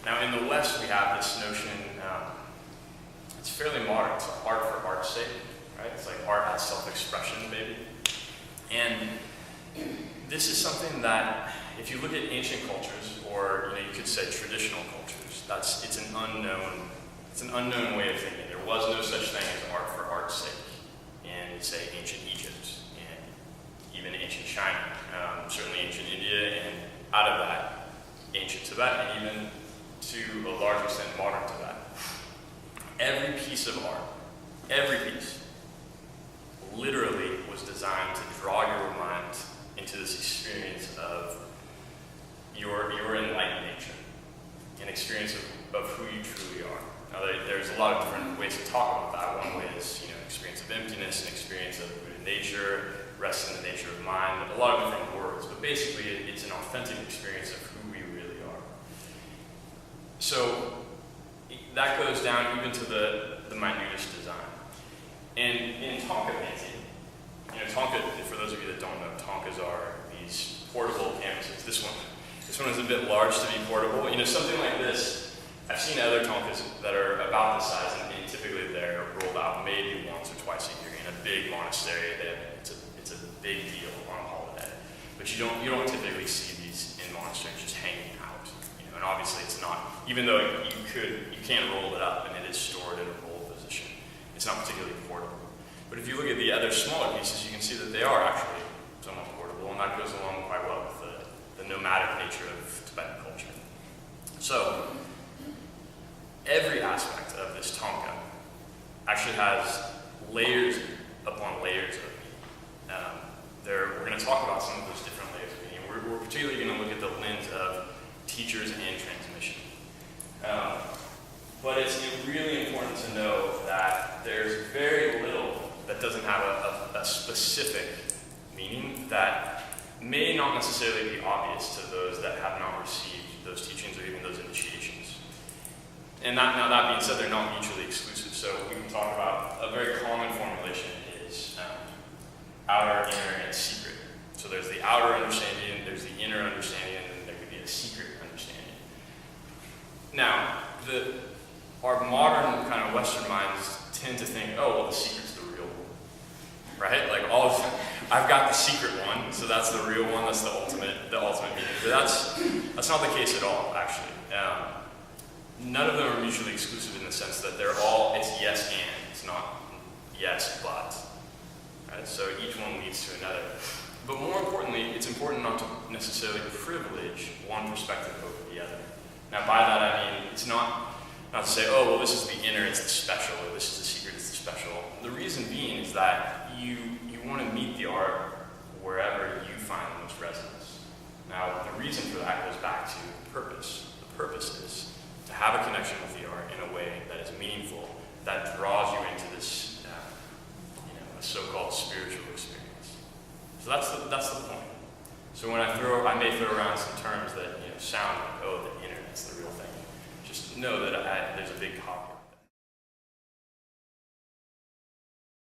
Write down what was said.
Now in the West we have this notion, it's fairly modern, it's art for art's sake, right? It's like art as self-expression, maybe. And this is something that, if you look at ancient cultures, or you could say traditional cultures, it's an unknown way of thinking. There was no such thing as art for art's sake in, say, ancient Egypt, and even ancient China, certainly ancient India, and out of that, ancient Tibet, and even to a large extent modern Tibet. Every piece of art, every piece, literally was designed to draw your mind into this experience of your enlightened nature, an experience of who you truly are. Now, there's a lot of different ways to talk about that. One way is, experience of emptiness, an experience of rooted nature, rest in the nature of mind, a lot of different words, but basically it's an authentic experience of who we really are. So that goes down even to the minutest design. And in Thangka painting, Thangka, for those of you that don't know, Thangkas are these portable canvases. This one is a bit large to be portable. Something like this, I've seen other Thangkas that are about this size, and typically they're rolled out maybe once or twice a year in a big monastery. It's a big deal on a holiday. But you don't typically see these in monasteries just hanging out. And obviously it's not, even though you can roll it up and it is stored in a rolled position, it's not particularly portable. But if you look at the other smaller pieces, you can see that they are actually somewhat portable, and that goes along quite well with the nomadic nature of Tibetan culture. So, every aspect of this Thangka actually has layers upon layers of meaning. We're going to talk about some of those different layers of meaning. We're particularly going to look at the lens of teachers and transmission. But it's really important to know that there's very little that doesn't have a specific meaning that may not necessarily be obvious to those that have not received those teachings or even those initiations. And now that being said, they're not mutually exclusive. So we can talk about a very common formulation is outer, inner, and secret. So there's the outer understanding, there's the inner understanding, and then there could be a secret understanding. Now, our modern kind of Western minds tend to think, oh, well, the secret's the real one, right? Like I've got the secret one, so that's the real one, that's the ultimate meaning. But that's not the case at all, actually. None of them are mutually exclusive in the sense that it's yes and, it's not yes but. Right? So each one leads to another. But more importantly, it's important not to necessarily privilege one perspective over the other. Now by that I mean, it's not to say, oh, well, this is the inner, it's the special, or this is the secret, it's the special. The reason being is that you want to meet the art wherever you find the most resonance. Now, the reason for that goes back to purpose. The purpose is to have a connection with the art in a way that is meaningful, that draws you into this, a so-called spiritual experience. So that's the point. So when I may throw around some terms that sound like, oh, the inner, that's the real thing. Just know that there's a big